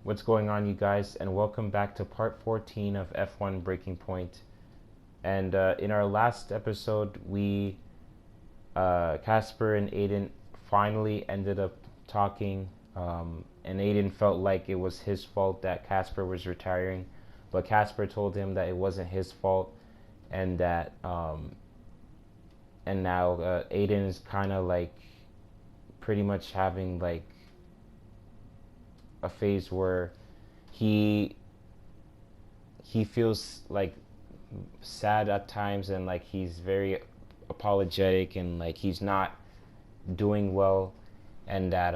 What's going on, you guys, and welcome back to part 14 of F1 Breaking Point. And in our last episode, Casper and Aiden finally ended up talking, and Aiden felt like it was his fault that Casper was retiring, but Casper told him that it wasn't his fault, and that and now Aiden is kind of like pretty much having like a phase where he feels like sad at times, and like he's very apologetic, and like he's not doing well, and that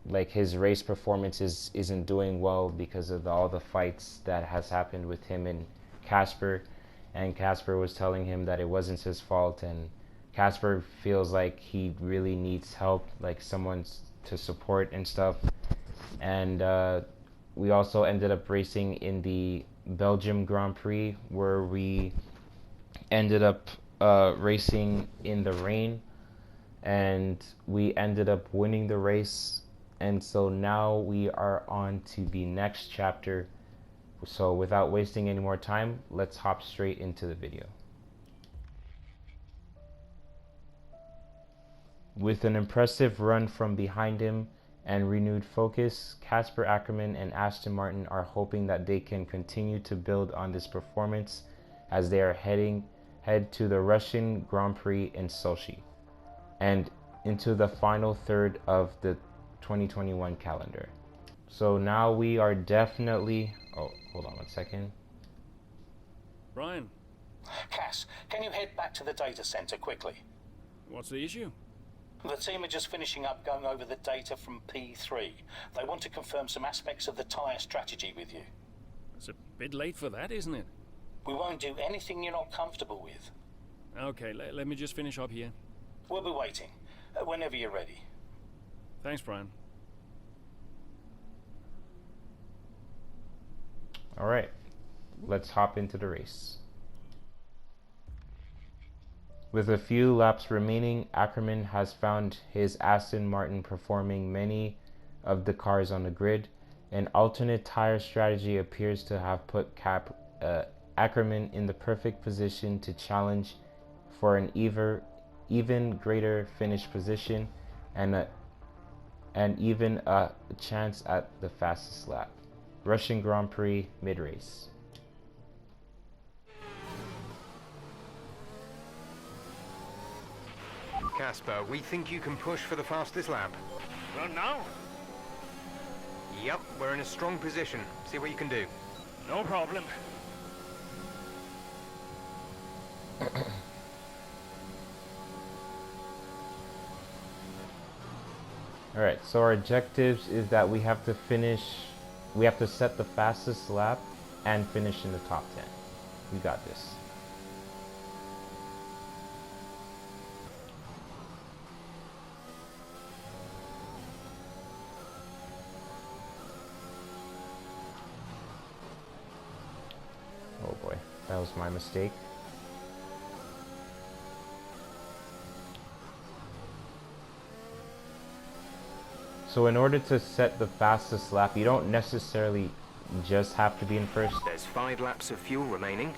like his race performance isn't doing well because of all the fights that has happened with him and Casper. And Casper was telling him that it wasn't his fault, and Casper feels like he really needs help, like someone to support and stuff. And we also ended up racing in the Belgium Grand Prix, where we ended up racing in the rain, and we ended up winning the race. And so now we are on to the next chapter. So without wasting any more time, let's hop straight into the video. With an impressive run from behind him and renewed focus, Casper Ackerman and Aston Martin are hoping that they can continue to build on this performance as they are head to the Russian Grand Prix in Sochi and into the final third of the 2021 calendar. So now we are definitely... Oh, hold on 1 second. Brian, Cass, can you head back to the data center quickly? what's the issue? The team are just finishing up going over the data from P3. They want to confirm some aspects of the tyre strategy with you. It's a bit late for that, isn't it? We won't do anything you're not comfortable with. Okay, let me just finish up here. We'll be waiting, whenever you're ready. Thanks, Brian. All right, let's hop into the race. With a few laps remaining, Ackerman has found his Aston Martin performing many of the cars on the grid. An alternate tire strategy appears to have put Ackerman in the perfect position to challenge for an even greater finish position and even a chance at the fastest lap. Russian Grand Prix mid-race. Casper, we think you can push for the fastest lap. Run now? Yep, we're in a strong position. See what you can do. No problem. Alright, so our objectives is that we have to set the fastest lap and finish in the top 10. We got this. Oh boy, that was my mistake. So in order to set the fastest lap, you don't necessarily just have to be in first. There's 5 laps of fuel remaining.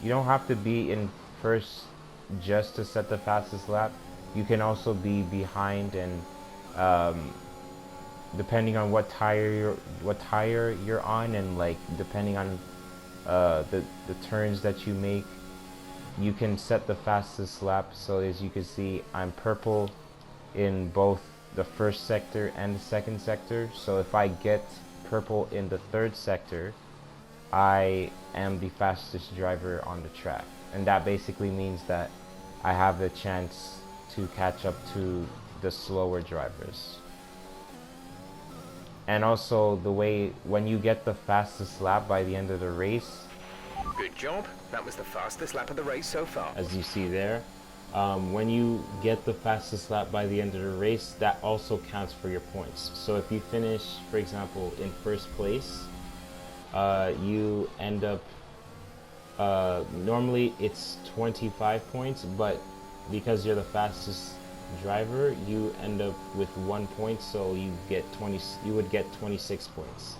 You don't have to be in first just to set the fastest lap. You can also be behind, and depending on what tire you're on, and like depending on the turns that you make, you can set the fastest lap. So as you can see, I'm purple in both the first sector and the second sector. So if I get purple in the third sector, I am the fastest driver on the track, and that basically means that I have the chance to catch up to the slower drivers. And also, the way when you get the fastest lap by the end of the race, Good job. That was the fastest lap of the race so far. as you see there, when you get the fastest lap by the end of the race, that also counts for your points. So if you finish, for example, in first place, you end up, normally it's 25 points, but because you're the fastest driver, you end up with 1 point, so you get 20. You would get 26 points.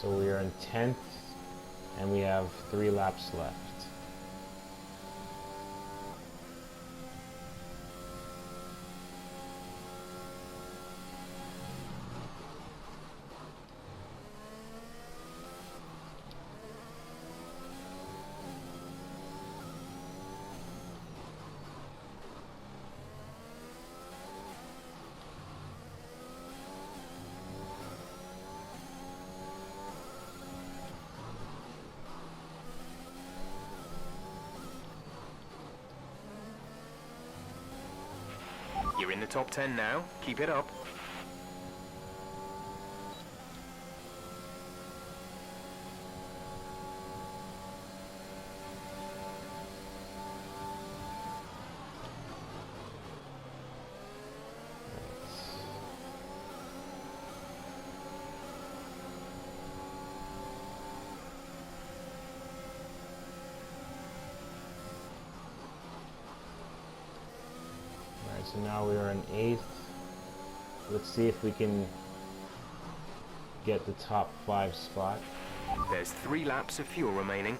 So we are in 10th, and we have 3 laps left. You're in the top 10 now. Keep it up. So now we are in 8th. Let's see if we can get the top 5 spot. There's 3 laps of fuel remaining.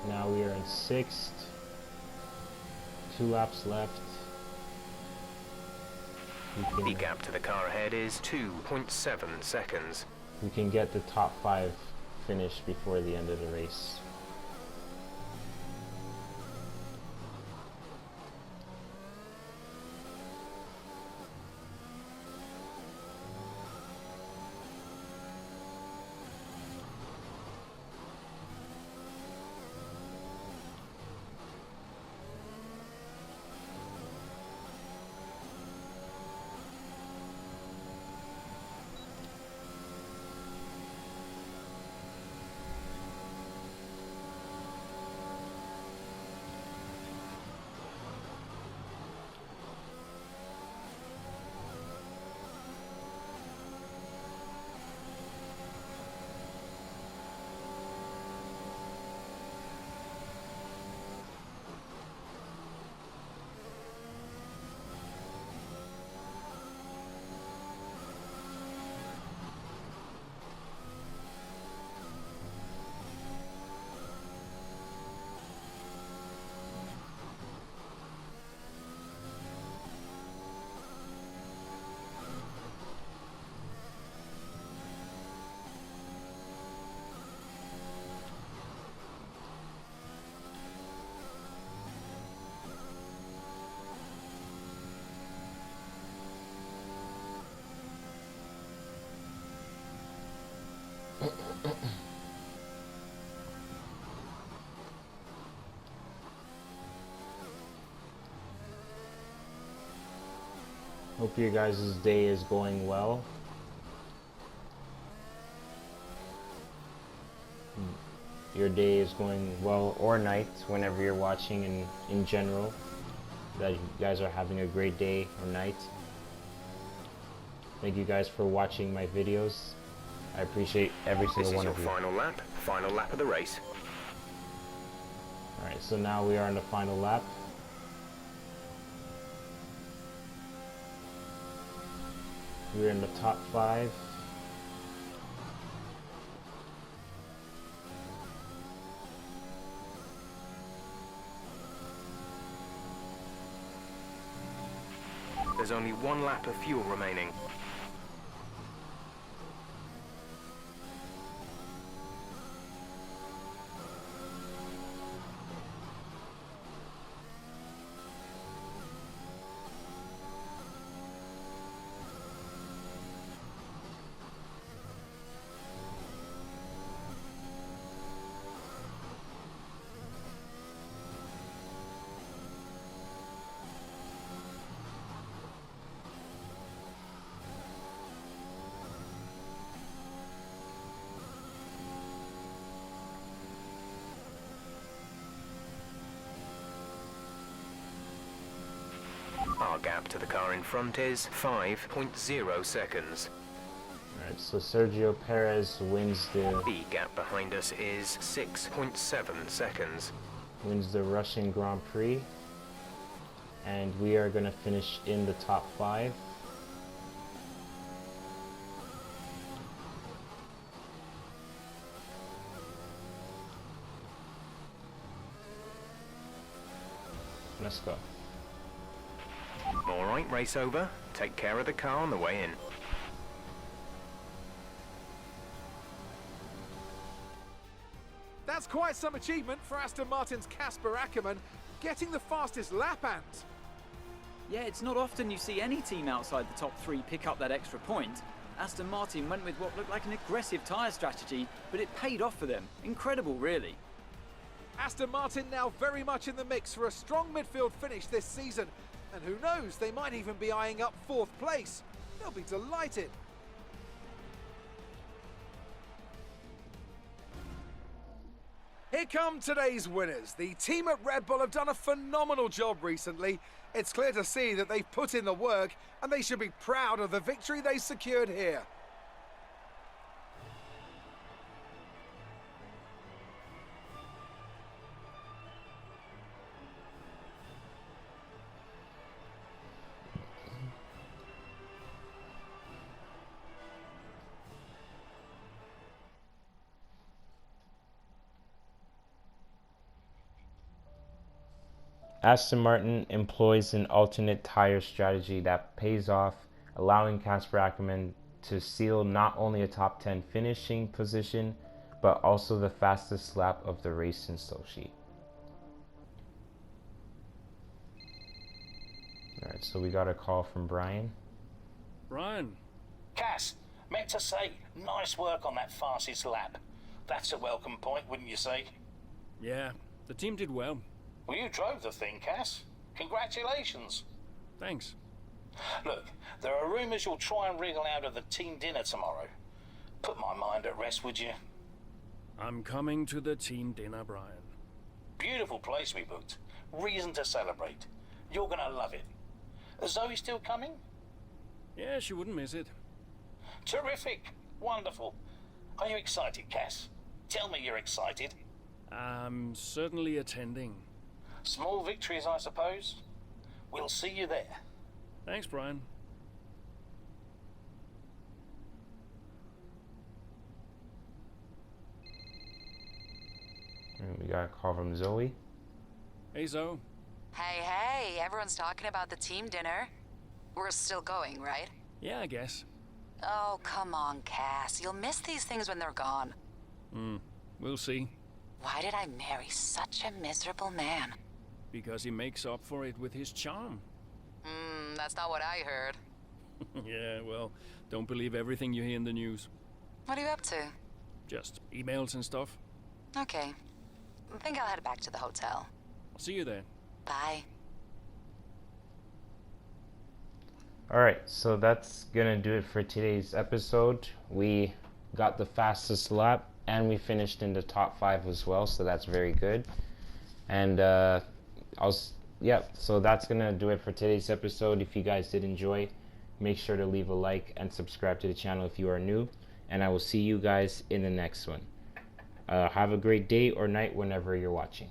Now we are in 6th. 2 laps left. The gap to the car ahead is 2.7 seconds. We can get the top 5 finished before the end of the race. Hope you guys' day is going well. Your day is going well, or night, whenever you're watching, and in general, that you guys are having a great day or night. Thank you guys for watching my videos. I appreciate every single one of you. This is your final lap of the race. Alright, so now we are on the final lap. We're in the top 5. There's only 1 lap of fuel remaining. Our gap to the car in front is 5.0 seconds. Alright, so Sergio Perez wins the Gap behind us is 6.7 seconds. Russian Grand Prix, and we are going to finish in the top 5. Let's go. Alright, race over. Take care of the car on the way in. That's quite some achievement for Aston Martin's Casper Ackermann, getting the fastest lap and... Yeah, it's not often you see any team outside the top 3 pick up that extra point. Aston Martin went with what looked like an aggressive tyre strategy, but it paid off for them. Incredible, really. Aston Martin now very much in the mix for a strong midfield finish this season. And who knows, they might even be eyeing up 4th place. They'll be delighted. Here come today's winners. The team at Red Bull have done a phenomenal job recently. It's clear to see that they've put in the work and they should be proud of the victory they secured here. Aston Martin employs an alternate tire strategy that pays off, allowing Casper Ackermann to seal not only a top 10 finishing position, but also the fastest lap of the race in Sochi. Alright, so we got a call from Brian. Brian, Cass, meant to say, nice work on that fastest lap. That's a welcome point, wouldn't you say? yeah, the team did well. Well, you drove the thing, Cass. Congratulations. Thanks. Look, there are rumours you'll try and wriggle out of the team dinner tomorrow. Put my mind at rest, would you? I'm coming to the team dinner, Brian. Beautiful place we booked. Reason to celebrate. You're gonna love it. Is Zoe still coming? Yeah, she wouldn't miss it. Terrific. Wonderful. Are you excited, Cass? Tell me you're excited. I'm certainly attending. Small victories, I suppose. We'll see you there. Thanks, Brian. And we got a call from Zoe. Hey, Zoe. Hey, everyone's talking about the team dinner. We're still going, right? Yeah, I guess. Oh, come on, Cass. You'll miss these things when they're gone. We'll see. Why did I marry such a miserable man? Because he makes up for it with his charm. That's not what I heard. Yeah, well, don't believe everything you hear in the news. What are you up to? Just emails and stuff. Okay. I think I'll head back to the hotel. I'll see you there. Bye. Alright, so that's gonna do it for today's episode. We got the fastest lap and we finished in the top 5 as well, so that's very good. And so that's gonna do it for today's episode. If you guys did enjoy, make sure to leave a like and subscribe to the channel if you are new, and I will see you guys in the next one. Have a great day or night whenever you're watching.